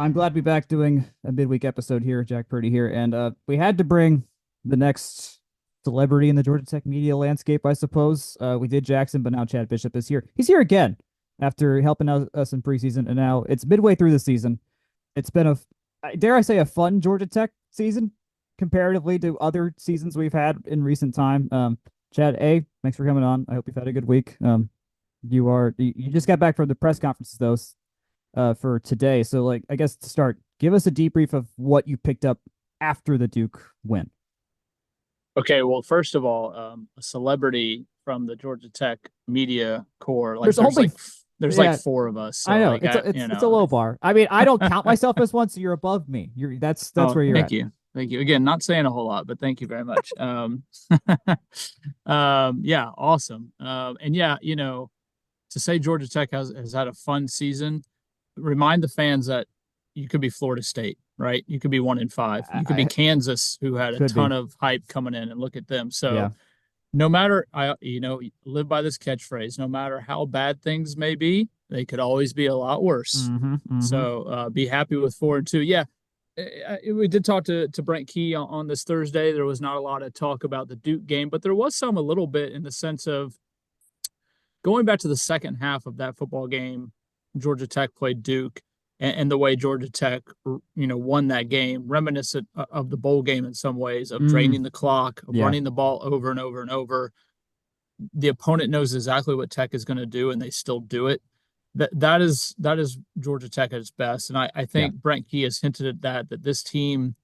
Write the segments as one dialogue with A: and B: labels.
A: I'm glad to be back doing a midweek episode here. Jack Purdy here, and we had to bring the next celebrity in the Georgia Tech media landscape, I suppose. We did Jackson, but now Chad Bishop is here. He's here again after helping out us in preseason, and now it's midway through the season. It's been dare I say, a fun Georgia Tech season comparatively to other seasons we've had in recent time. Chad, thanks for coming on. I hope you've had a good week. You just got back from the press conferences though, for today. So, like, I guess to start, give us a debrief of what you picked up after the Duke win.
B: Okay, well, first of all, a celebrity from the Georgia Tech media corps, like
A: There's only,
B: there's like
A: yeah,
B: four of us.
A: I
B: So
A: know
B: like
A: it's
B: I,
A: a, it's
B: you
A: it's a
B: know,
A: low bar. I mean, I don't count myself as one, so you're above me. That's
B: oh,
A: where you're
B: thank
A: at.
B: you. Thank you. Again, not saying a whole lot, but thank you very much. Yeah, awesome. And yeah, to say Georgia Tech has had a fun season, remind the fans that you could be Florida State, right? You could be 1-5. You could be
A: I
B: Kansas, who had a
A: could be,
B: ton of hype coming in, and look at them. So
A: yeah.
B: no matter live by this catchphrase, no matter how bad things may be, they could always be a lot worse.
A: Mm-hmm. Mm-hmm.
B: So be happy with 4-2. Yeah, we did talk to Brent Key on this Thursday. There was not a lot of talk about the Duke game, but there was some a little bit in the sense of going back to the second half of that football game. Georgia Tech played Duke, and the way Georgia Tech, won that game, reminiscent of the bowl game in some ways, of
A: Mm,
B: draining the clock, of
A: yeah.
B: running the ball over and over and over. The opponent knows exactly what Tech is going to do, and they still do it. That is Georgia Tech at its best, and I
A: Yeah.
B: think Brent Key has hinted at that this team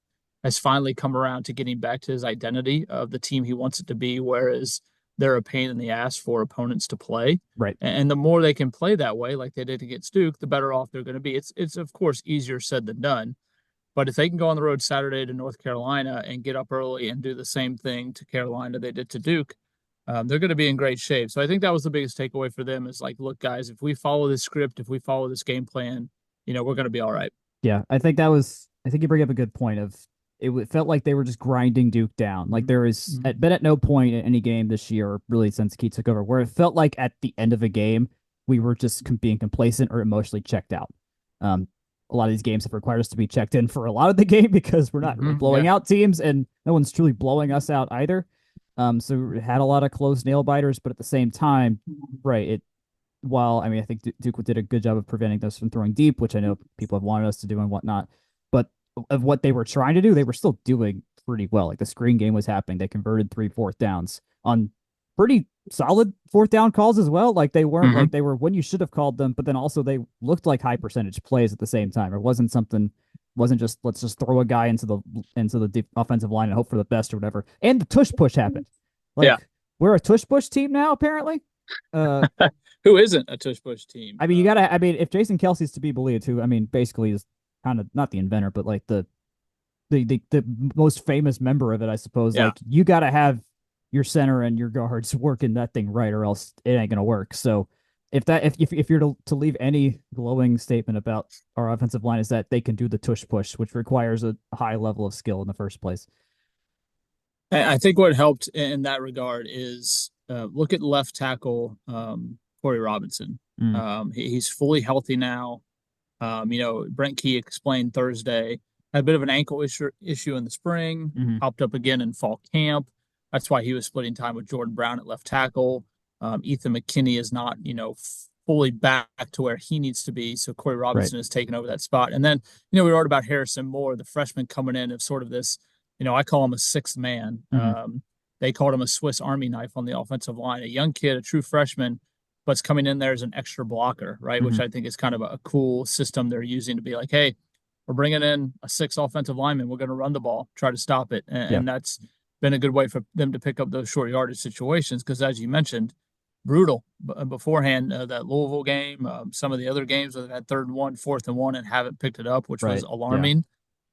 B: has finally come around to getting back to his identity of the team he wants it to be, whereas they're a pain in the ass for opponents to play.
A: Right.
B: And the more they can play that way, like they did against Duke, the better off they're going to be. It's of course easier said than done, but if they can go on the road Saturday to North Carolina and get up early and do the same thing to Carolina they did to Duke, they're going to be in great shape. So I think that was the biggest takeaway for them is like, look, guys, if we follow this script, if we follow this game plan, we're going to be all right.
A: Yeah. I think you bring up a good point of it felt like they were just grinding Duke down. Like there was
B: Mm-hmm.
A: been at no point in any game this year, or really since Key took over, where it felt like at the end of a game we were just being complacent or emotionally checked out. A lot of these games have required us to be checked in for a lot of the game because we're not really
B: Mm-hmm.
A: blowing
B: Yeah.
A: out teams, and no one's truly blowing us out either. So we had a lot of close nail biters, but at the same time, right? While I mean, I think Duke did a good job of preventing us from throwing deep, which I know people have wanted us to do and whatnot. But of what they were trying to do, they were still doing pretty well. Like the screen game was happening. They converted 3 4th downs on pretty solid 4th down calls as well. Like they weren't
B: Mm-hmm.
A: like they were when you should have called them, but then also they looked like high percentage plays at the same time. It wasn't just let's just throw a guy into the offensive line and hope for the best or whatever. And the tush push happened.
B: Yeah.
A: Like we're a tush push team now, apparently. Uh,
B: Who isn't a tush push team?
A: I mean, you gotta. I mean, if Jason Kelsey's to be believed, who I mean, basically is kind of not the inventor, but like the most famous member of it, I suppose.
B: Yeah.
A: Like you gotta have your center and your guards working that thing right, or else it ain't gonna work. So if you're to leave any glowing statement about our offensive line is that they can do the tush push, which requires a high level of skill in the first place.
B: I think what helped in that regard is look at left tackle Corey Robinson.
A: Mm,
B: He's fully healthy now. Brent Key explained Thursday had a bit of an ankle issue in the spring,
A: mm-hmm.
B: popped up again in fall camp. That's why he was splitting time with Jordan Brown at left tackle. Ethan McKinney is not, fully back to where he needs to be. So Corey
A: Right.
B: Robinson has taken over that spot. And then, we wrote about Harrison Moore, the freshman coming in of sort of this, I call him a sixth man.
A: Mm-hmm.
B: They called him a Swiss Army knife on the offensive line, a young kid, a true freshman, but's coming in there as an extra blocker, right?
A: Mm-hmm.
B: Which I think is kind of a cool system they're using to be like, hey, we're bringing in a six offensive lineman. We're going to run the ball, try to stop it.
A: Yeah.
B: And that's been a good way for them to pick up those short yardage situations. Because as you mentioned, brutal beforehand, that Louisville game, some of the other games where they've had 3rd and 1, 4th and 1, and haven't picked it up, which was
A: Right. Yeah.
B: alarming.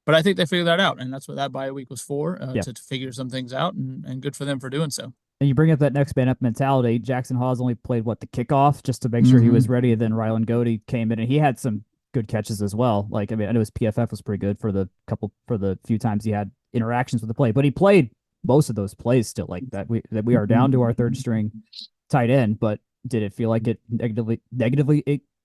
B: But I think they figured that out. And that's what that bye week was for,
A: Yeah.
B: to figure some things out. And good for them for doing so.
A: And you bring up that next man up mentality. Jackson Hawes only played the kickoff just to make sure he was
B: Mm-hmm.
A: ready. And then Rylan Goody came in and he had some good catches as well. Like I mean, I know his PFF was pretty good for the few times he had interactions with the play, but he played most of those plays still. Like that we are down to our third string tight end, but did it feel like it negatively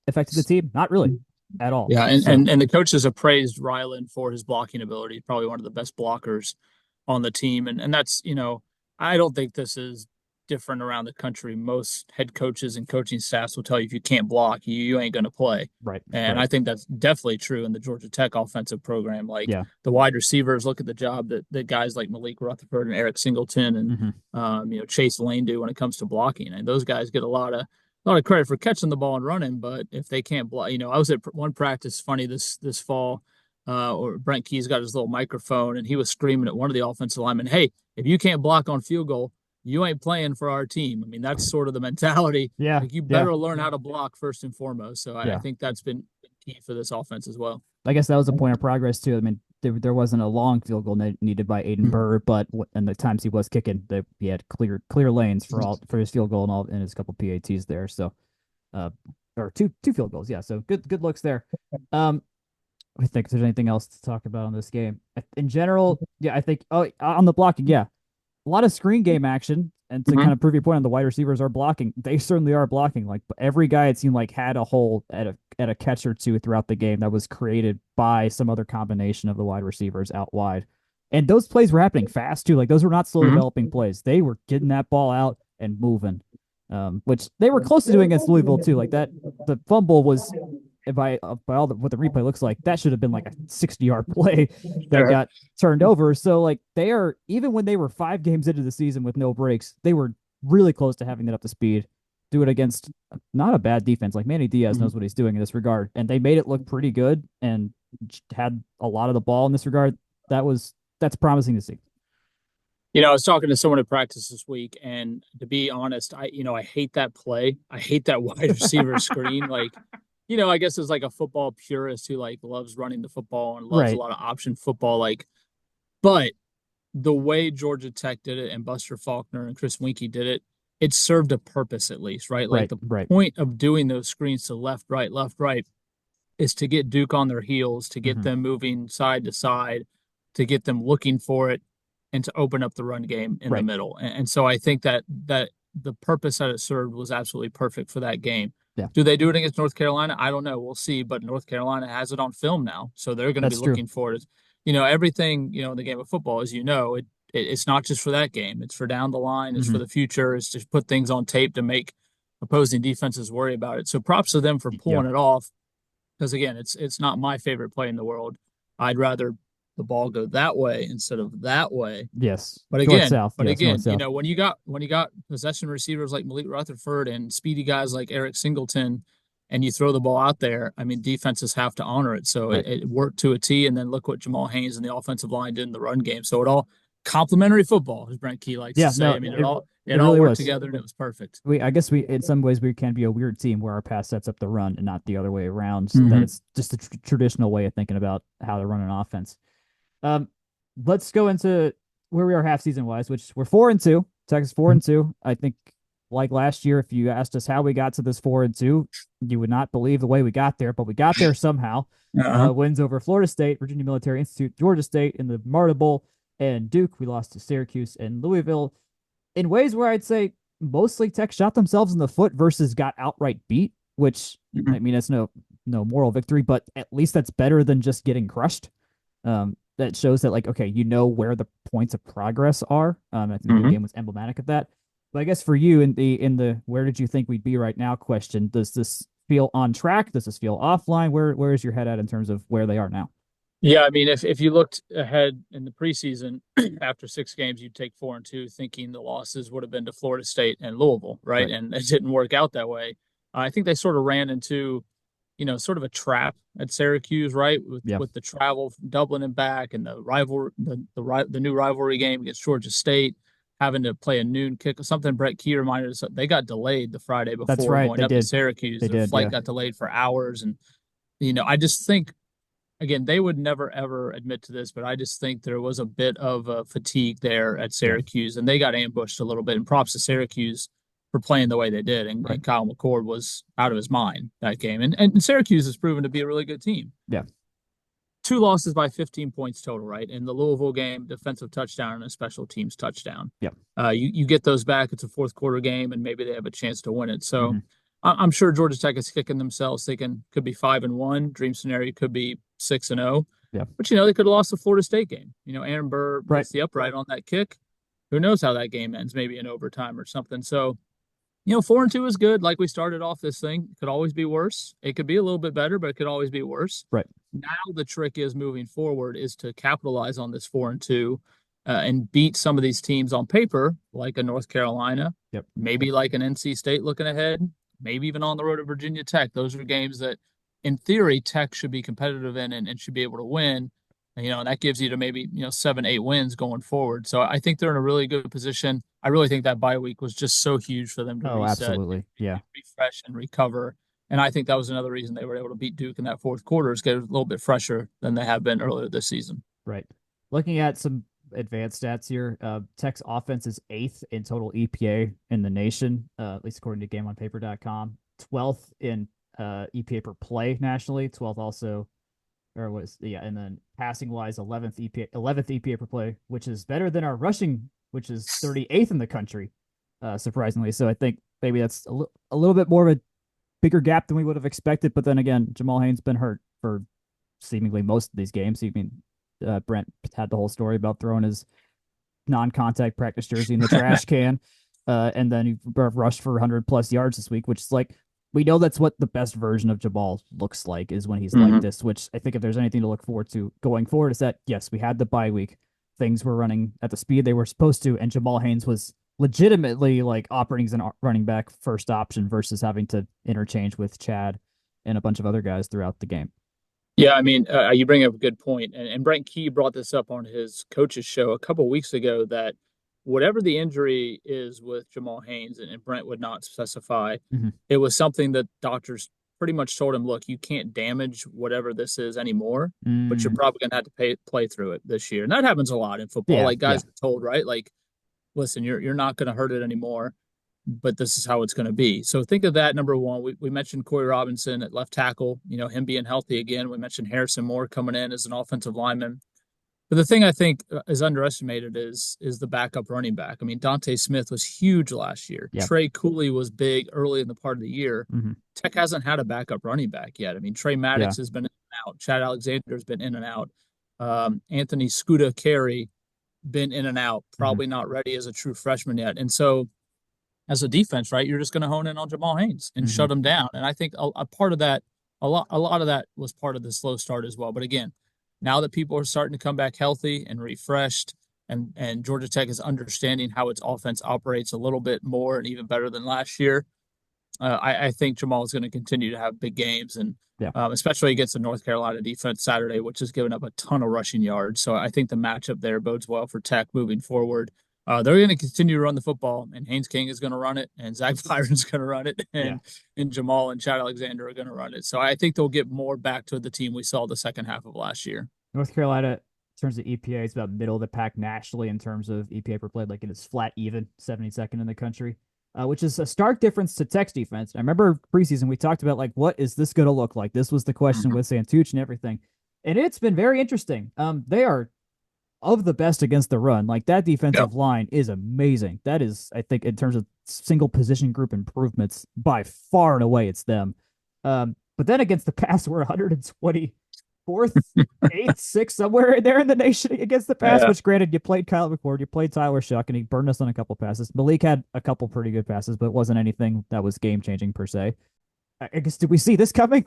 A: affected the team? Not really. at all.
B: Yeah, and,
A: So
B: and and the coaches have praised Ryland for his blocking ability. Probably one of the best blockers on the team, and that's I don't think this is different around the country. Most head coaches and coaching staffs will tell you if you can't block, you ain't going to play.
A: right,
B: And
A: right,
B: I think that's definitely true in the Georgia Tech offensive program. Like
A: yeah,
B: the wide receivers, look at the job that guys like Malik Rutherford and Eric Singleton and
A: hmm
B: Chase Lane do when it comes to blocking. And those guys get a lot of credit for catching the ball and running, but if they can't block, I was at one practice funny this fall, or Brent Key's got his little microphone and he was screaming at one of the offensive linemen, "Hey, if you can't block on field goal, you ain't playing for our team." I mean, that's sort of the mentality.
A: yeah,
B: Like you
A: yeah,
B: better learn how to block first and foremost. So I
A: yeah.
B: think that's been key for this offense as well.
A: I guess that was a point of progress too. I mean, there wasn't a long field goal needed by Aiden
B: Mhm.
A: Burr, but and the times he was kicking, he had clear lanes for his field goal and all and his couple PATs there. So uh, or two field goals. Yeah, so good looks there. Um, I think if there's anything else to talk about on this game in general. Yeah, I think on the blocking, yeah, a lot of screen game action. And to kind
B: Mhm.
A: of prove your point on the wide receivers are blocking, they certainly are blocking. Like every guy, it seemed like had a hole at a catch or two throughout the game that was created by some other combination of the wide receivers out wide. And those plays were happening fast too. Like those were not slow
B: Mhm.
A: developing plays. They were getting that ball out and moving, which they were close to doing against Louisville too. Like that, the fumble was by all what the replay looks like, that should have been like a 60-yard play that
B: Sure.
A: got turned over. So like they are, even when they were 5 games into the season with no breaks, they were really close to having that up to speed. Do it against not a bad defense. Like Manny Diaz
B: Mhm.
A: knows what he's doing in this regard, and they made it look pretty good and had a lot of the ball in this regard. That's promising to see.
B: I was talking to someone at practice this week, and to be honest, I hate that play. I hate that wide receiver screen. Like, I guess as like a football purist who like loves running the football and loves a
A: Right,
B: lot of option football, like, but the way Georgia Tech did it and Buster Faulkner and Chris Winkie did it, it served a purpose at least, right? Like
A: right,
B: the
A: right.
B: point of doing those screens to left, right is to get Duke on their heels, to get
A: hmm
B: them moving side to side, to get them looking for it, and to open up the run game in the
A: Right.
B: middle. And so I think that the purpose that it served was absolutely perfect for that game.
A: Yeah,
B: Do they do it against North Carolina? I don't know. We'll see. But North Carolina has it on film now, so they're going to be
A: that's true.
B: looking for it. Everything in the game of football, as you know, it's not just for that game. It's for down the line. It's for
A: hmm
B: the future. It's to put things on tape to make opposing defenses worry about it. So props to them for
A: Yeah.
B: pulling it off because again, it's not my favorite play in the world. I'd rather the ball go that way instead of that way.
A: Yes.
B: But
A: North
B: again,
A: south.
B: but
A: Yes. North
B: again,
A: south.
B: when you got possession receivers like Malik Rutherford and speedy guys like Eric Singleton, and you throw the ball out there, I mean, defenses have to honor it. So
A: Right.
B: it worked to a T. And then look what Jamal Haynes and the offensive line did in the run game. So it all complementary football, as Brent Key likes to
A: Yeah.
B: say.
A: No.
B: I mean,
A: It
B: it
A: it
B: all
A: really
B: worked
A: was.
B: together and it was perfect.
A: I guess in some ways we can be a weird team where our pass sets up the run and not the other way around. That
B: Mm-hmm.
A: it's just a traditional way of thinking about how to run an offense. Um, let's go into where we are half season wise, which we're 4-2. Texas 4-2. I think like last year, if you asked us how we got to this 4-2, you would not believe the way we got there, but we got there somehow.
B: Uh-huh.
A: Wins over Florida State, Virginia Military Institute, Georgia State in the Marta Bowl, and Duke. We lost to Syracuse and Louisville in ways where I'd say mostly Tech shot themselves in the foot versus got outright beat, which
B: Mm-hmm.
A: I mean it's no moral victory, but at least that's better than just getting crushed. That shows that like okay, you know where the points of progress are. I think the Duke
B: Mm-hmm.
A: game was emblematic of that. But I guess for you in the where did you think we'd be right now question, does this feel on track? Does this feel offline? Where is your head at in terms of where they are now?
B: Yeah, I mean, if you looked ahead in the preseason after 6 games, you'd take 4-2, thinking the losses would have been to Florida State and Louisville, right?
A: Right.
B: And it didn't work out that way. I think they sort of ran into, sort of a trap at Syracuse, right? With
A: Yeah.
B: with the travel from Dublin and back, and the new rivalry game against Georgia State, having to play a noon kick. Something Brett Key reminded us of, they got delayed the Friday
A: That's
B: before
A: right.
B: going
A: They
B: up to
A: did.
B: Syracuse.
A: They
B: Their
A: did.
B: flight
A: Yeah.
B: got delayed for hours, and I just think again, they would never ever admit to this, but I just think there was a bit of a fatigue there at
A: Yeah.
B: Syracuse, and they got ambushed a little bit. And props to Syracuse for playing the way they did. And,
A: Right.
B: and Kyle McCord was out of his mind that game. And Syracuse has proven to be a really good team.
A: Yeah.
B: 2 losses by 15 points total, right? In the Louisville game, defensive touchdown and a special teams touchdown.
A: Yeah.
B: You get those back. It's a fourth quarter game, and maybe they have a chance to win it. So
A: hmm
B: I'm sure Georgia Tech is kicking themselves, thinking could be 5-1. Dream scenario could be 6-0.
A: Yeah.
B: But they could have lost the Florida State game. Aaron Burr
A: Right.
B: missed the upright on that kick. Who knows how that game ends? Maybe in overtime or something. So 4-2 is good. Like we started off this thing, it could always be worse. It could be a little bit better, but it could always be worse.
A: Right.
B: Now the trick is moving forward is to capitalize on this 4-2 and beat some of these teams on paper, like a North Carolina,
A: Yep.
B: maybe like an NC State looking ahead, maybe even on the road to Virginia Tech. Those are games that, in theory, Tech should be competitive in and should be able to win. And that gives you to maybe 7, 8 wins going forward. So I think they're in a really good position. I really think that bye week was just so huge for them to
A: Oh,
B: reset,
A: absolutely. Yeah.
B: refresh, and recover. And I think that was another reason they were able to beat Duke in that fourth quarter, is get a little bit fresher than they have been earlier this season.
A: Right. Looking at some advanced stats here, Tech's offense is eighth in total EPA in the nation, at least according to GameOnPaper.com. 12th in EPA per play nationally. 12th also, or was yeah, and then passing wise, 11th EPA per play, which is better than our rushing, which is 38th in the country, surprisingly. So I think maybe that's a little bit more of a bigger gap than we would have expected. But then again, Jamal Haynes been hurt for seemingly most of these games. I mean, Brent had the whole story about throwing his non-contact practice jersey in the trash can, and then he rushed for 100 plus yards this week, which is like, we know that's what the best version of Jamal looks like, is when he's like this. Which I think if there's anything to look forward to going forward, is that yes, we had the bye week, things were running at the speed they were supposed to, and Jamal Haynes was legitimately like operating as a running back first option versus having to interchange with Chad and a bunch of other guys throughout the game.
B: Yeah, I mean, you bring up a good point, and Brent Key brought this up on his coach's show a couple of weeks ago, that whatever the injury is with Jamal Haynes, and Brent would not specify, it was something that doctors pretty much told him, look, you can't damage whatever this is anymore, but you're probably going to have to play through it this year. And that happens a lot in football. Like guys are told, right? Like, listen, you're not going to hurt it anymore, but this is how it's going to be. So think of that. Number one, we mentioned Corey Robinson at left tackle, him being healthy again. We mentioned Harrison Moore coming in as an offensive lineman. But the thing I think is underestimated is the backup running back. I mean, Dante Smith was huge last year.
A: Yep.
B: Trey Cooley was big early in the part of the year. Tech hasn't had a backup running back yet. I mean, Trey Maddox has been in and out. Chad Alexander has been in and out. Anthony Scuda Carey been in and out, probably not ready as a true freshman yet. And so as a defense, right, you're just going to hone in on Jamal Haynes and shut him down. And I think a part of that, a lot of that was part of the slow start as well. But again, now that people are starting to come back healthy and refreshed, and Georgia Tech is understanding how its offense operates a little bit more and even better than last year, I think Jamal is going to continue to have big games, and especially against the North Carolina defense Saturday, which has given up a ton of rushing yards. So I think the matchup there bodes well for Tech moving forward. They're going to continue to run the football, and Haynes King is going to run it, and Zach Byron's going to run it, and Jamal and Chad Alexander are going to run it. So I think they'll get more back to the team we saw the second half of last year.
A: North Carolina, in terms of EPA, is about middle of the pack nationally in terms of EPA per play. Like, it is flat even, 72nd in the country, which is a stark difference to Tech's defense. I remember preseason we talked about, like, what is this going to look like? This was the question with Santucci and everything. And it's been very interesting. They are of the best against the run. Like, that defensive line is amazing. That is, I think, in terms of single position group improvements, by far and away, it's them. But then against the pass, we're 124th, 8th, 6th, somewhere in there in the nation against the pass, which granted, you played Kyle McCord, you played Tyler Shuck, and he burned us on a couple passes. Malik had a couple pretty good passes, but it wasn't anything that was game changing per se. I guess, did we see this coming?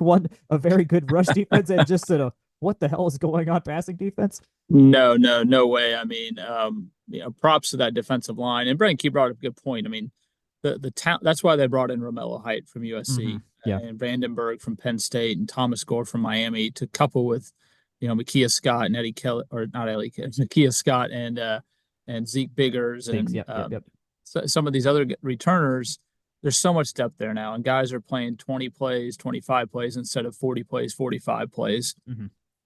A: A very good rush defense and just what the hell is going on passing defense?
B: No way. I mean, props to that defensive line. And Brent Key brought up a good point. I mean, the talent, that's why they brought in Romello Height from USC and Vandenberg from Penn State and Thomas Gore from Miami, to couple with, Makia Scott and Eddie Kelly, or not Eddie Kelly, Makia Scott and Zeke Biggers and So, some of these other returners. There's so much depth there now, and guys are playing 20 plays, 25 plays instead of 40 plays, 45 plays.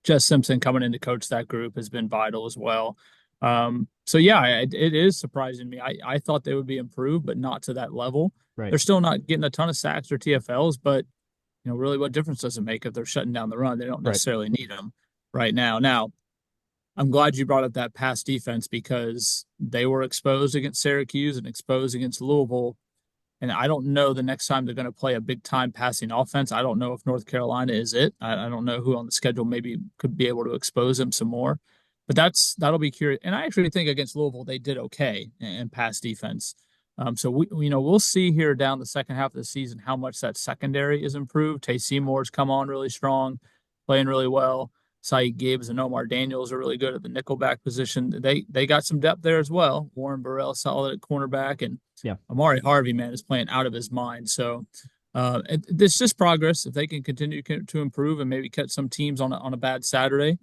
B: Jess Simpson coming in to coach that group has been vital as well. So it is surprising me. I thought they would be improved, but not to that level.
A: Right.
B: They're still not getting a ton of sacks or TFLs, but really, what difference does it make if they're shutting down the run? They don't necessarily need them right now. Now, I'm glad you brought up that pass defense, because they were exposed against Syracuse and exposed against Louisville. And I don't know the next time they're going to play a big time passing offense. I don't know if North Carolina is it. I don't know who on the schedule maybe could be able to expose them some more. But that'll be curious. And I actually think against Louisville they did okay in pass defense. So we'll see here down the second half of the season how much that secondary is improved. Tay Seymour's come on really strong, playing really well. Saeed Gibbs and Omar Daniels are really good at the nickelback position. They got some depth there as well. Warren Burrell solid at cornerback, and
A: Yeah.
B: Amari Harvey, man, is playing out of his mind. So it's just progress. If they can continue to improve and maybe catch some teams on a bad Saturday,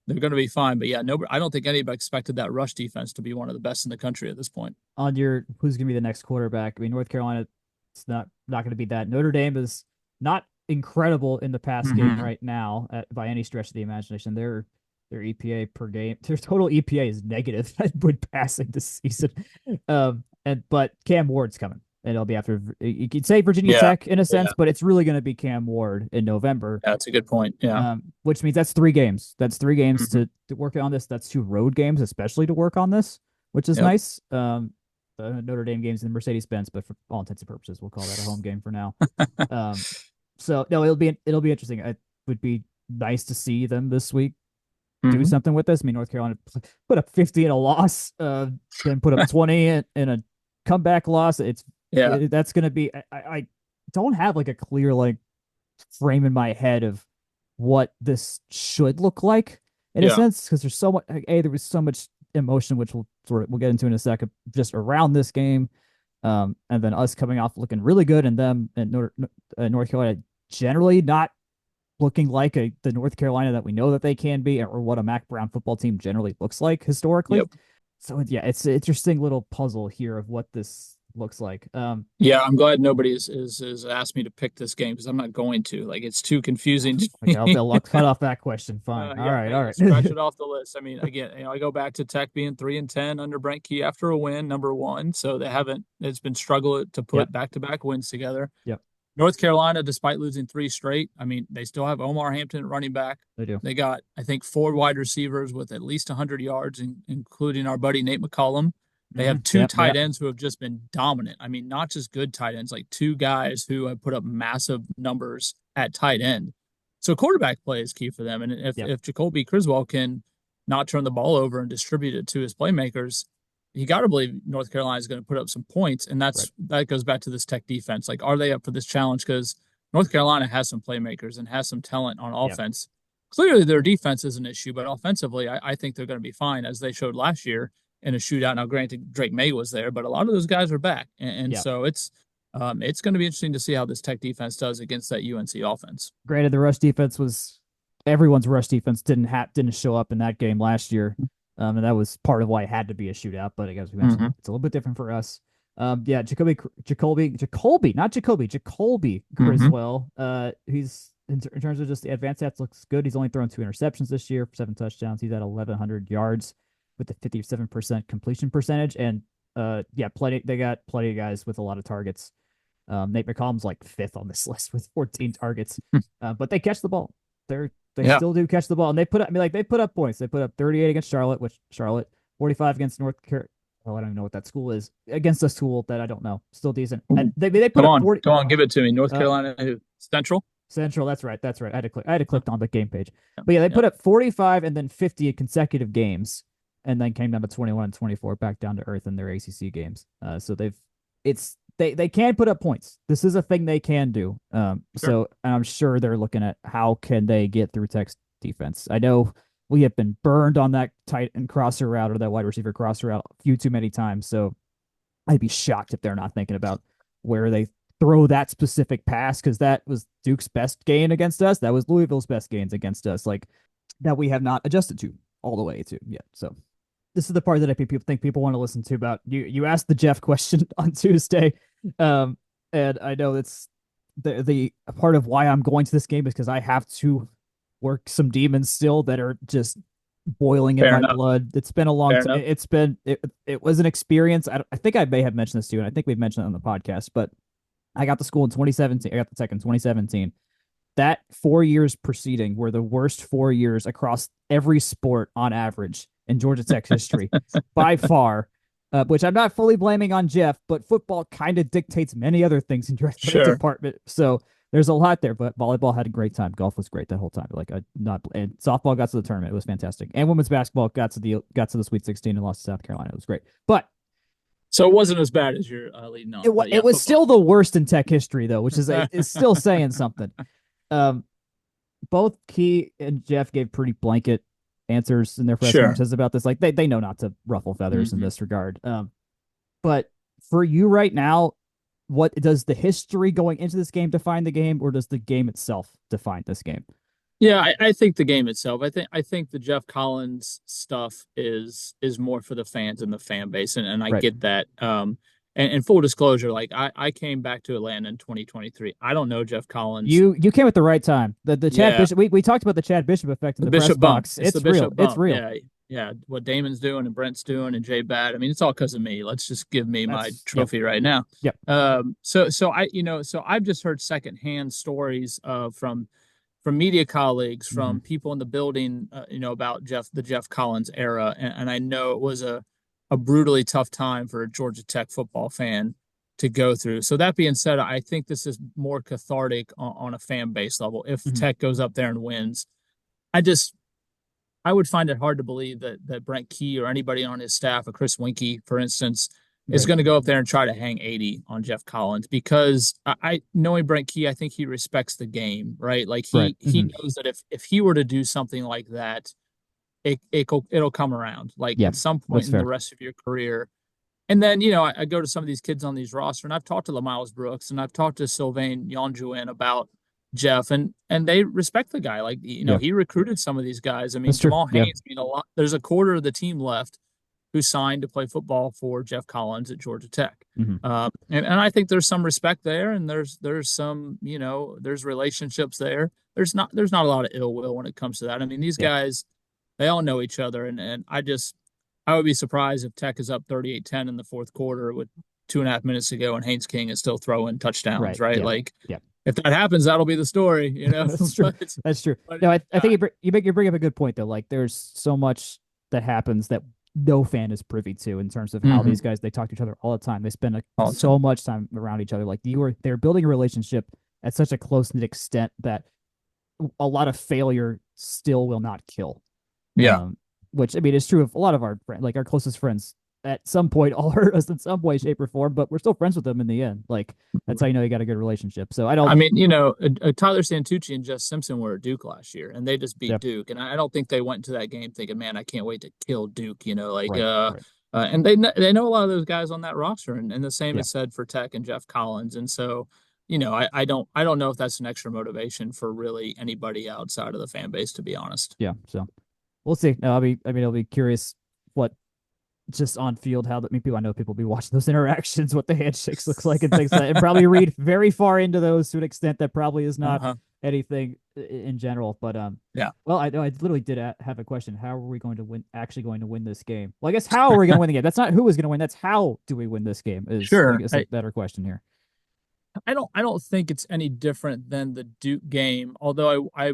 B: they're going to be fine. But yeah, no, I don't think anybody expected that rush defense to be one of the best in the country at this point.
A: On your who's going to be the next quarterback? I mean, North Carolina, it's not going to be that. Notre Dame is not incredible in the pass game right now by any stretch of the imagination. Their EPA per game, their total EPA is negative when passing this season. But Cam Ward's coming, and it'll be after. You could say Virginia Tech in a sense, but it's really going to be Cam Ward in November.
B: That's a good point. Yeah,
A: which means that's 3 games. That's 3 games to work on this. That's 2 road games, especially to work on this, which is nice. The Notre Dame games in Mercedes-Benz, but for all intents and purposes, we'll call that a home game for now. So no, it'll be interesting. It would be nice to see them this week do something with this. I mean, North Carolina put up 50 in a loss, then put up 20 in a comeback loss. That's going to be. I don't have like a clear like frame in my head of what this should look like in a sense, because there's so much. There was so much emotion, which we'll get into in a second, just around this game. And then us coming off looking really good, and them and North Carolina generally not looking like the North Carolina that we know that they can be, or what a Mac Brown football team generally looks like historically. So it's an interesting little puzzle here of what this looks like.
B: I'm glad nobody is asked me to pick this game because I'm not going to. Like, it's too confusing.
A: Okay, I'll cut off that question. Fine. All right.
B: Scratch it off the list. I mean, again, I go back to Tech being 3-10 under Brent Key after a win, number 1. So it's been struggle to put back-to-back wins together.
A: Yep.
B: North Carolina, despite losing 3 straight, I mean, they still have Omar Hampton at running back.
A: They do.
B: They got, I think, 4 wide receivers with at least 100 yards, including our buddy Nate McCollum. They have 2 tight ends who have just been dominant. I mean, not just good tight ends, like 2 guys who have put up massive numbers at tight end. So quarterback play is key for them. And if Jacoby Criswell can not turn the ball over and distribute it to his playmakers, you got to believe North Carolina is going to put up some points. And that goes back to this Tech defense. Like, are they up for this challenge? Because North Carolina has some playmakers and has some talent on offense. Clearly, their defense is an issue, but offensively, I think they're going to be fine, as they showed last year in a shootout. Now, granted, Drake May was there, but a lot of those guys are back. And so it's going to be interesting to see how this Tech defense does against that UNC offense.
A: Granted, the rush defense everyone's rush defense didn't show up in that game last year. And that was part of why it had to be a shootout. But I guess we mentioned it's a little bit different for us. Jacoby Criswell. He's in terms of just the advanced stats, looks good. He's only thrown 2 interceptions this year, 7 touchdowns. He's at 1,100 yards with a 57% completion percentage. And they got plenty of guys with a lot of targets. Nate McCollum's like 5th on this list with 14 targets. But they catch the ball. They still do catch the ball, and they put up points. They put up 38 against Charlotte, 45 against North Carolina. Oh, I don't even know what that school is against a school that I don't know. Still decent. And they put up 40.
B: Come on, give it to me. North Carolina Central.
A: That's right. I had to click on the game page. But they put up 45 and then 50 consecutive games, and then came down to 21 and 24, back down to earth in their ACC games. So they can put up points. This is a thing they can do. So I'm sure they're looking at how can they get through Tech's defense. I know we have been burned on that tight end crosser route or that wide receiver crosser route a few too many times. So I'd be shocked if they're not thinking about where they throw that specific pass, because that was Duke's best gain against us. That was Louisville's best gains against us, like that we have not adjusted to all the way to yet. So this is the part that I think people want to listen to about. You asked the Jeff question on Tuesday, and I know it's the part of why I'm going to this game is because I have to work some demons still that are just boiling in my blood. It's been a long time. It was an experience. I think I may have mentioned this to you, and I think we've mentioned it on the podcast, but I got to school in 2017. I got the Tech in 2017. That 4 years preceding were the worst 4 years across every sport on average in Georgia Tech's history by far. which I'm not fully blaming on Jeff, but football kind of dictates many other things in your athletic
B: Sure.
A: department. So there's a lot there, but volleyball had a great time. Golf was great that whole time. Like I not and softball got to the tournament. It was fantastic. And women's basketball got to the Sweet 16 and lost to South Carolina. It was great. But
B: So it wasn't as bad as you're leading on. But yeah,
A: it was
B: football.
A: still the worst in Tech history though, which is still saying something. Um, both Key and Jeff gave pretty blanket answers in their press
B: Sure.
A: conferences about this. Like they know not to ruffle feathers in
B: Hmm.
A: this regard. But for you right now, what does the history going into this game define the game, or does the game itself define this game?
B: Yeah, I think the game itself. I think the Jeff Collins stuff is more for the fans and the fan base, and I
A: Right.
B: get that. And full disclosure, like I came back to Atlanta in 2023. I don't know Jeff Collins.
A: You came at the right time. The Chad
B: Yeah,
A: Bishop we talked about the Chad Bishop effect in
B: the
A: the press
B: Bishop bump.
A: box.
B: It's the
A: It's real.
B: Bishop
A: It's
B: bump.
A: real.
B: Yeah, yeah. What Damon's doing and Brent's doing and Jay Bad. I mean, it's all because of me. Let's just give me my
A: That's yep.
B: trophy right now.
A: Yep.
B: So I've just heard secondhand stories from media colleagues,
A: Mm-hmm.
B: from people in the building, about the Jeff Collins era, and I know it was a brutally tough time for a Georgia Tech football fan to go through. So that being said, I think this is more cathartic on a fan base level. If
A: Mm-hmm.
B: Tech goes up there and wins, I just I would find it hard to believe that Brent Key or anybody on his staff, or Chris Winkie, for instance, is
A: Right.
B: going to go up there and try to hang 80 on Jeff Collins, because I knowing Brent Key, I think he respects the game, right? Like
A: Right.
B: he
A: Mm-hmm.
B: knows that if he were to do something like that, it'll come around like
A: Yeah.
B: at some point
A: That's
B: in the
A: fair.
B: rest of your career. And then, I go to some of these kids on these roster, and I've talked to Miles Brooks and I've talked to Sylvain Yonjuin about Jeff, and they respect the guy. Like,
A: Yeah.
B: he recruited some of these guys. I mean,
A: That's true.
B: Jamal
A: Yeah.
B: Haynes, a lot. There's a quarter of the team left who signed to play football for Jeff Collins at Georgia Tech.
A: Mm-hmm.
B: And I think there's some respect there, and there's some, there's relationships there. There's not a lot of ill will when it comes to that. I mean, these
A: Yeah.
B: guys, they all know each other, and I would be surprised if Tech is up 38-10 in the fourth quarter with 2.5 minutes to go and Haynes King is still throwing touchdowns,
A: Right.
B: right?
A: Yeah.
B: Like,
A: Yeah.
B: if that happens, that'll be the story,
A: That's true.
B: but
A: That's true.
B: but
A: No, I
B: yeah,
A: think you bring up a good point though. Like there's so much that happens that no fan is privy to in terms of how
B: mm-hmm.
A: these guys they talk to each other all the time. They spend
B: All the
A: so
B: time.
A: much time around each other. Like they're building a relationship at such a close knit extent that a lot of failure still will not kill.
B: Yeah.
A: Um, which I mean is true of a lot of our friends, like our closest friends. At some point, all hurt us in some way, shape, or form, but we're still friends with them in the end. Like that's how you know you got a good relationship. So I
B: I
A: don't.
B: mean, Tyler Santucci and Jess Simpson were at Duke last year, and they just beat
A: Yeah.
B: Duke. And I don't think they went into that game thinking, "Man, I can't wait to kill Duke."
A: Right. Right.
B: And they know a lot of those guys on that roster, and the same
A: Yeah.
B: is said for Tech and Jeff Collins. And so, I don't know if that's an extra motivation for really anybody outside of the fan base, to be honest.
A: Yeah. So we'll see. No, I'll be curious what just on field how that people I know people will be watching those interactions, what the handshakes looks like and things like that, and probably read very far into those to an extent that probably is not
B: Uh-huh.
A: anything in general. But
B: Yeah.
A: well, I literally did have a question. How are we going to win? Actually, going to win this game? Well, I guess how are we going to win the game? That's not who is going to win. That's how do we win this game? Is I
B: Sure.
A: guess a better question here.
B: I don't think it's any different than the Duke game, although I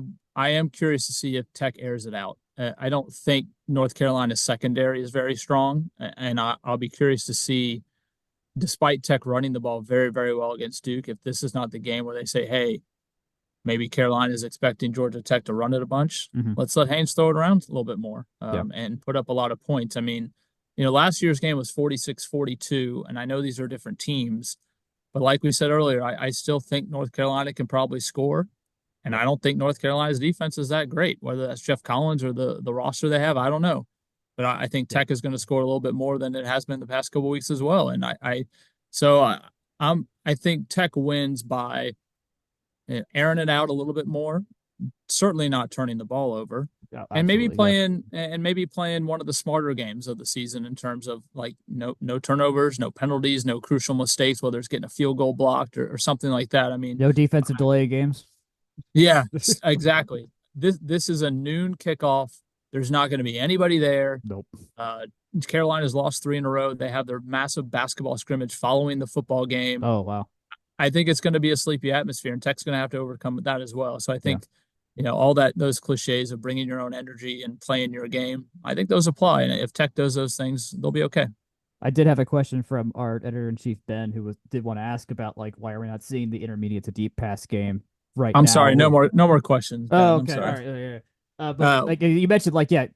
B: am curious to see if Tech airs it out. I don't think North Carolina's secondary is very strong, and I'll be curious to see, despite Tech running the ball very, very well against Duke, if this is not the game where they say, "Hey, maybe Carolina is expecting Georgia Tech to run it a bunch.
A: Mm-hmm.
B: Let's let Haynes throw it around a little bit more,
A: Yeah.
B: and put up a lot of points." I mean, last year's game was 46-42, and I know these are different teams, but like we said earlier, I still think North Carolina can probably score. And I don't think North Carolina's defense is that great, whether that's Jeff Collins or the roster they have. I don't know. But I think Tech is going to score a little bit more than it has been the past couple of weeks as well. And I think Tech wins by airing it out a little bit more, certainly not turning the ball over,
A: Yeah,
B: and maybe
A: absolutely,
B: playing one of the smarter games of the season in terms of like no turnovers, no penalties, no crucial mistakes, whether it's getting a field goal blocked or something like that. I mean,
A: no defensive delay games.
B: yeah, exactly. This is a noon kickoff. There's not going to be anybody there.
A: Nope.
B: Carolina's lost 3 in a row. They have their massive basketball scrimmage following the football game.
A: Oh wow.
B: I think it's going to be a sleepy atmosphere, and Tech's going to have to overcome that as well. So I
A: Yeah.
B: think, all those cliches of bringing your own energy and playing your game, I think those apply. And if Tech does those things, they'll be okay.
A: I did have a question from our editor-in-chief Ben, who did want to ask about like why are we not seeing the intermediate to deep pass game right
B: I'm
A: now?
B: sorry, no more questions,
A: Oh,
B: Ben. I'm
A: okay, all
B: sorry.
A: right, yeah. But
B: Uh,
A: like you mentioned, like yeah,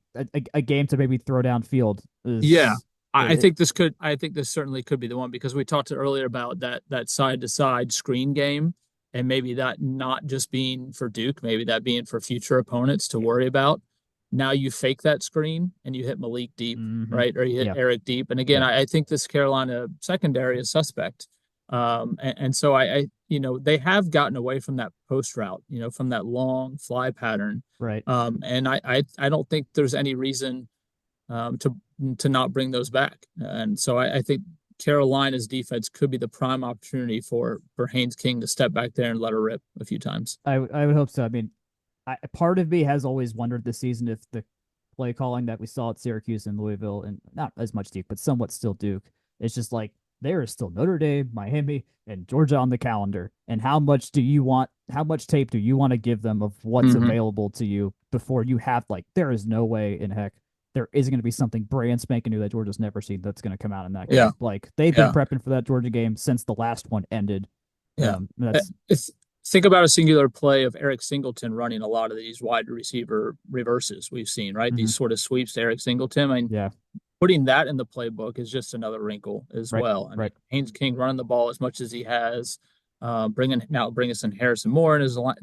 A: a game to maybe throw downfield
B: yeah,
A: is
B: I
A: it,
B: think I think this certainly could be the one because we talked earlier about that side to side screen game, and maybe that not just being for Duke, maybe that being for future opponents to worry about. Now you fake that screen and you hit Malik deep,
A: mm-hmm.
B: right? Or you hit
A: Yeah,
B: Eric deep. And again,
A: yeah,
B: I think this Carolina secondary is suspect. And so they have gotten away from that post route, from that long fly pattern.
A: right.
B: And I don't think there's any reason to not bring those back. And so I think Carolina's defense could be the prime opportunity for Haynes King to step back there and let her rip a few times.
A: I would hope so. I mean, part of me has always wondered this season if the play calling that we saw at Syracuse and Louisville, and not as much Duke, but somewhat still Duke, it's just like there is still Notre Dame, Miami, and Georgia on the calendar. And how much do you want? How much tape do you want to give them of what's
B: Mm-hmm.
A: available to you before you have like there is no way in heck there isn't going to be something brand spanking new that Georgia's never seen that's going to come out in that
B: Yeah,
A: game. Like they've been
B: yeah,
A: prepping for that Georgia game since the last one ended.
B: yeah.
A: That's
B: It's think about a singular play of Eric Singleton running a lot of these wide receiver reverses we've seen, right?
A: mhm,
B: These sort of sweeps to Eric Singleton. I mean,
A: yeah,
B: putting that in the playbook is just another wrinkle as
A: right,
B: well. I mean,
A: right.
B: Haynes King running the ball as much as he has, bringing us in Harrison Moore and his line.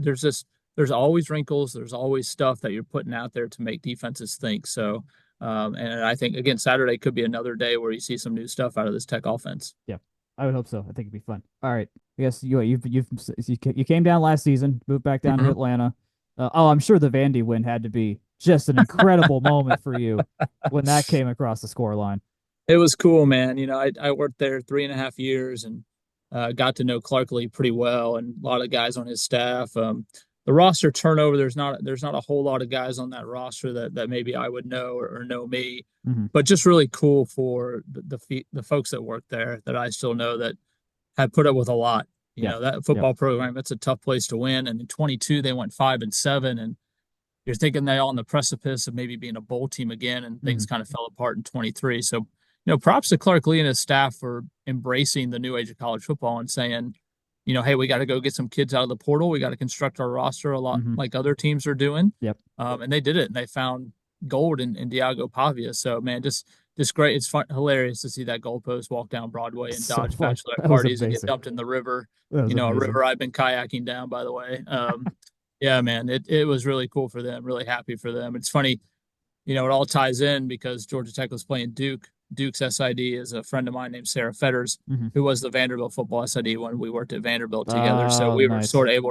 B: There's always wrinkles. There's always stuff that you're putting out there to make defenses think. So, and I think again Saturday could be another day where you see some new stuff out of this Tech offense.
A: Yeah, I would hope so. I think it'd be fun. All right. I guess you came down last season, moved back down to
B: Mm-hmm.
A: Atlanta. I'm sure the Vandy win had to be just an incredible moment for you when that came across the score line.
B: It was cool, man. I worked there 3.5 years and got to know Clark Lee pretty well and a lot of guys on his staff. The roster turnover, there's not a whole lot of guys on that roster that maybe I would know or know me,
A: Hmm.
B: but just really cool for the folks that work there that I still know that have put up with a lot.
A: Yeah.
B: That
A: Yep.
B: football program, it's a tough place to win. And in 22, they went 5-7, and you're thinking they're on the precipice of maybe being a bowl team again, and
A: Hmm.
B: things kind of fell apart in 23. So, props to Clark Lee and his staff for embracing the new age of college football and saying, hey, we got to go get some kids out of the portal. We got to construct our roster a lot
A: Hmm.
B: like other teams are doing.
A: Yep.
B: And they did it, and they found gold in Diago Pavia. So, man, just great. It's fun, hilarious to see that goalpost walk down Broadway and
A: So
B: dodge
A: fun.
B: bachelorette
A: That was
B: parties and get
A: amazing.
B: dumped in the river.
A: That was
B: A
A: amazing.
B: river I've been kayaking down, by the way. Yeah, man, it was really cool for them. Really happy for them. It's funny, it all ties in because Georgia Tech was playing Duke. Duke's SID is a friend of mine named Sarah Fetters,
A: Hmm.
B: who was the Vanderbilt football SID when we worked at Vanderbilt together. So
A: Oh,
B: we were
A: nice.
B: sort of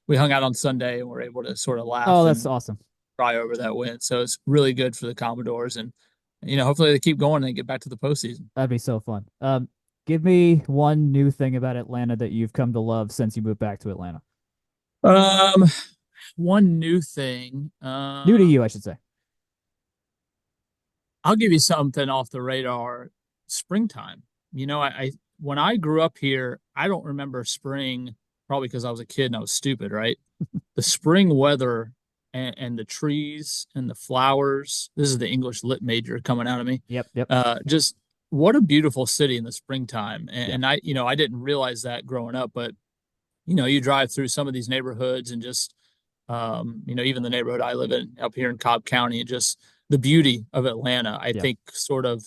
B: we hung out on Sunday and were able to sort of
A: Oh,
B: laugh
A: that's
B: and
A: awesome.
B: cry over that win. So it's really good for the Commodores. And, hopefully they keep going and get back to the postseason.
A: That'd be so fun. Give me one new thing about Atlanta that you've come to love since you moved back to Atlanta.
B: Um, One new thing.
A: New to you, I should say.
B: I'll give you something off the radar. Springtime. I when I grew up here, I don't remember spring, probably because I was a kid and I was stupid, right? The spring weather and the trees and the flowers. This is the English lit major coming out of me.
A: Yep, yep,
B: Just what a beautiful city in the springtime. And,
A: yeah.
B: and I didn't realize that growing up, but you drive through some of these neighborhoods and just even the neighborhood I live in up here in Cobb County, and just the beauty of Atlanta. I
A: Yeah.
B: think sort of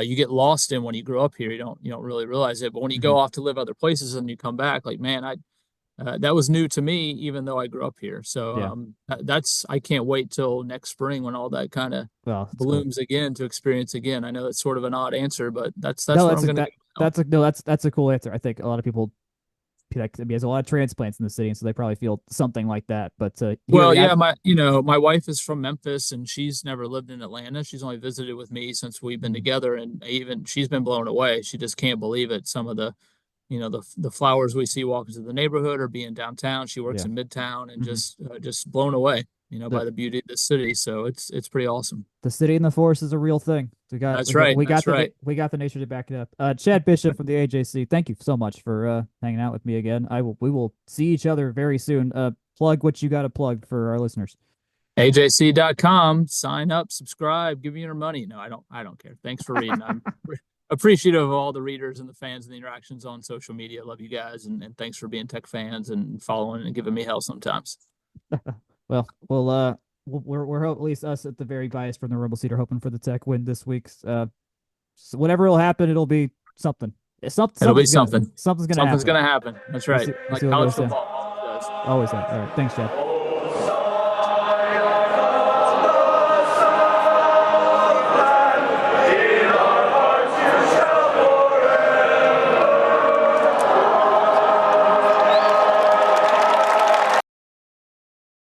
B: you get lost in when you grow up here. You don't really realize it, but when you
A: Hmm.
B: go off to live other places and you come back, like man, I that was new to me, even though I grew up here. So
A: Yeah.
B: that's I can't wait till next spring when all that kind of
A: Well, that's cool.
B: blooms again to experience again. I know that's sort of an odd answer, but that's
A: No,
B: what I'm going to do now.
A: that's a cool answer. I think a lot of people like, I mean, there's a lot of transplants in the city, and so they probably feel something like that. But here,
B: Well,
A: yeah,
B: yeah, my wife is from Memphis and she's never lived in Atlanta. She's only visited with me since we've been
A: mhm,
B: together, and even she's been blown away. She just can't believe it. Some of the flowers we see walking through the neighborhood or being downtown. She works
A: yeah.
B: in Midtown and
A: Hmm.
B: just blown away,
A: The
B: by the beauty of the city. So it's pretty awesome.
A: the city and the forest is a real thing. We got
B: That's
A: we got
B: right.
A: we got
B: That's
A: the
B: right.
A: we got the nature to back it up. Chad Bishop from the AJC, thank you so much for hanging out with me again. We will see each other very soon. Plug what you got to plug for our listeners.
B: AJC.com. Sign up, subscribe, give me your money. No, I don't care. Thanks for reading. I'm appreciative of all the readers and the fans and the interactions on social media. Love you guys, and thanks for being Tech fans and following and giving me hell sometimes.
A: Well, we're at least us at the very biased from the Rumble Seat are hoping for the Tech win this week. So whatever will happen, it'll be something.
B: It'll be something.
A: Something's gonna
B: Something's
A: happen.
B: gonna happen. That's right.
A: We'll
B: Like
A: see what
B: college
A: goes down.
B: football always does.
A: Always that. All right. Thanks, Chad.